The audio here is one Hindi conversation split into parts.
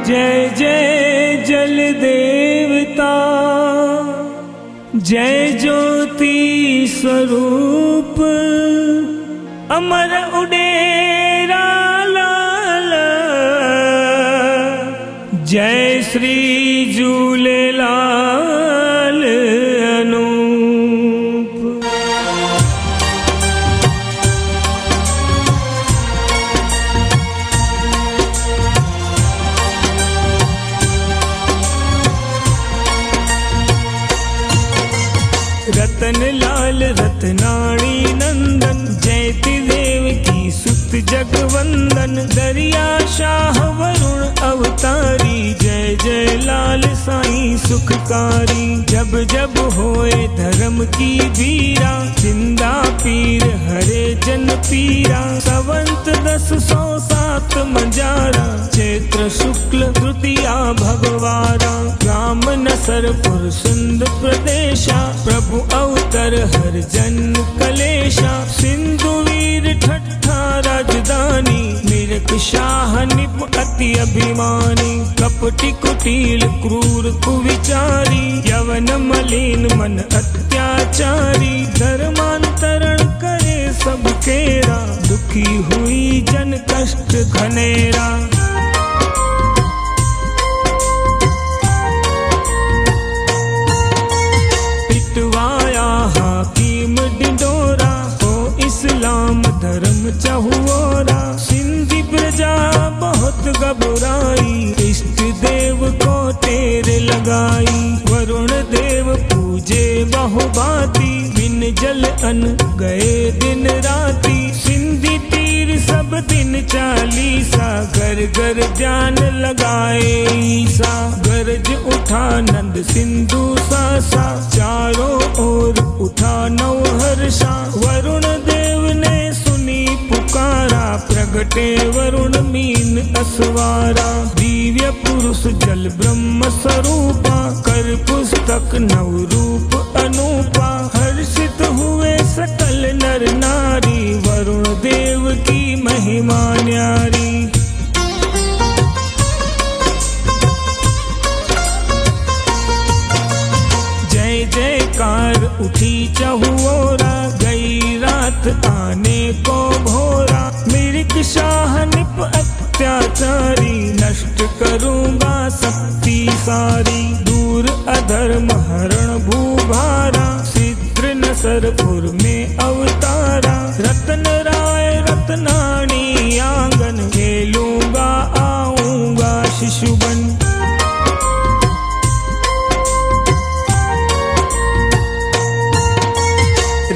जय जय जल देवता, जय ज्योति स्वरूप, अमर उडेरा लाल, जय श्री झूलेलाल अनूप। रतन लाल रतनाणी नंदन, जयति देव की सुत जगवंदन, दरिया शाह वरुण अवतारी, जय जय लाल साईं सुखकारी। जब जब होए धर्म की बीरा, जिंदा पीर हरे जन पीरा, सवंत 1007 मजारा, चैत्र शुक्ल तृतीया भगवारा, राम नसरपुर सिंध प्रदेशा, प्रभु अवतर हर जन कलेशा, सिंधु वीर ठट्ठा राजधानी, मिरक शाह निप अति अभिमानी, कपटी कुटिल क्रूर कुविचारी, यवन मलिन मन अत्याचारी, धर्मांतरण करे सब केरा, दुखी हुई जन कष्ट घनेरा। हाकिम डिंडोरा, हो इस्लाम धर्म चहुओरा, सिंधी प्रजा बहुत घबराई, इष्ट देव को टेर लगाई, वरुण देव पूजे बहुभांति, बिन जल अन्न गए दिन राती, सिंधी तीर सब दिन चालीसा, घर घर ध्यान लगाए ईसा, गरज उठा नंद सिंधु सासा, चारों ओर उठा नव हर्षा, वरुण देव ने सुनी पुकारा, प्रगटे वरुण मीन असवारा, दिव्य पुरुष जल ब्रह्म स्वरूपा, कर पुस्तक नव रूप अनूपा, हर्षित हुए सकल नर नारी, वरुण देव की महिमा न्यारी। जयकार उठी चहुओरा, गई रात आने को भोरा, मिरिक शाह निप अत्याचारी, नष्ट करूंगा शक्ति सारी, दूर अधर्म हरण भूभारा, सिद्ध नसरपुर में अवतारा, रतन राय रतनाणी आंगन, खेलूंगा आऊंगा शिशुबन।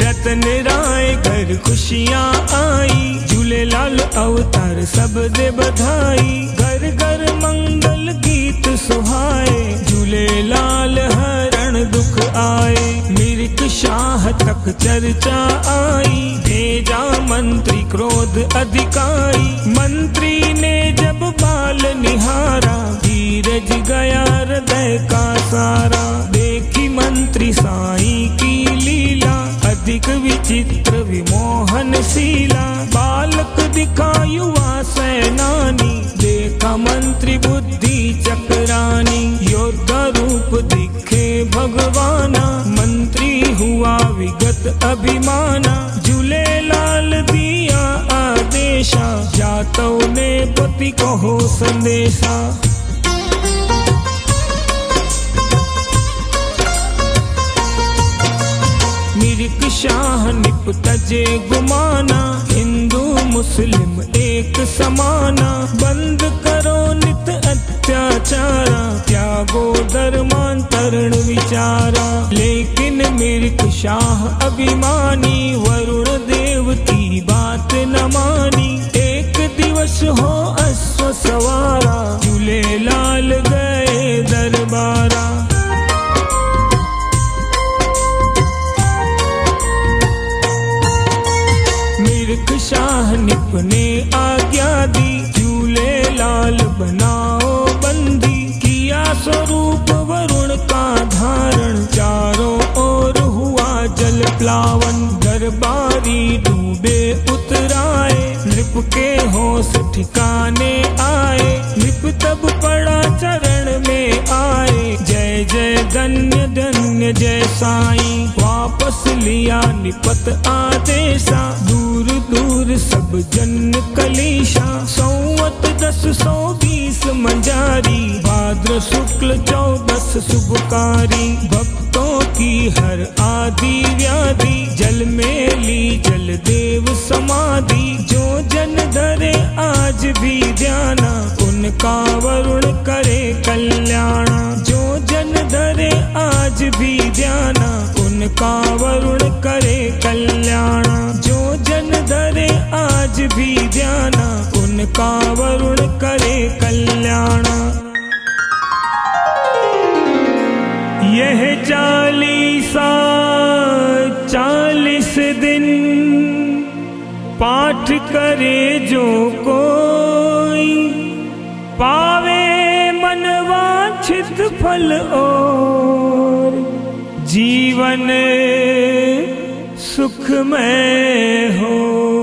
रतन राय घर खुशियाँ आई, झूलेलाल अवतार सब दे बधाई, घर घर मंगल गीत सुहाए, झूलेलाल हरण दुख आए, मिरिक शाह तक चर्चा आई, भेजा मंत्री क्रोध अधिकारी, मंत्री ने जब बाल निहारा, धीरज गया हृदय का सारा, देखी मंत्री साईं की लीला, अधिक विचित्र विमोहनशीला, बालक दिखा युवा सेनानी, देखा मंत्री बुद्धि चक्रानी, योद्धा रूप दिखे भगवाना, मंत्री हुआ विगत अभिमाना, झूलेलाल दिया आदेशा, जातों ने पति को हो संदेशा। मिरिक शाह निप तजे गुमाना, हिंदू मुस्लिम एक समाना, बंद करो नित अत्याचारा, त्यागो धर्मांतरण विचारा, लेकिन मिरिक शाह अभिमानी, वरुण देव की बात न मानी, एक दिवस हो अश्व सवारा, झूलेलाल गए दरबारा। मिरिक शाह निप ने आज्ञा दी, झूलेलाल बनाओ बंदी, किया स्वरूप वरुण का धारण, चारों ओर हुआ जल प्लावन, दरबारी डूबे उतराए, नृप के होश ठिकाने आए, नृप तब पड़ा धन्य धन्य जय साईं। वापस लिया निपत आदेशा, दूर दूर सब जन कलीशा। संवत 1020 मंजारी, भाद्र शुक्ल 14 शुभकारी। भक्तों की हर आदि व्याधि, जल में ली जल देव समाधि। जो जन धरे आज भी ध्याना, उनका वरुण करे कल्याण। जो जन धरे आज भी ध्याना, उनका वरुण करे कल्याण। जो जन धरे आज भी ध्याना, उनका वरुण करे कल्याण। यह 40 दिन पाठ करे जो कोई, पावे मन वांछित फल और जीवन सुखमय हो।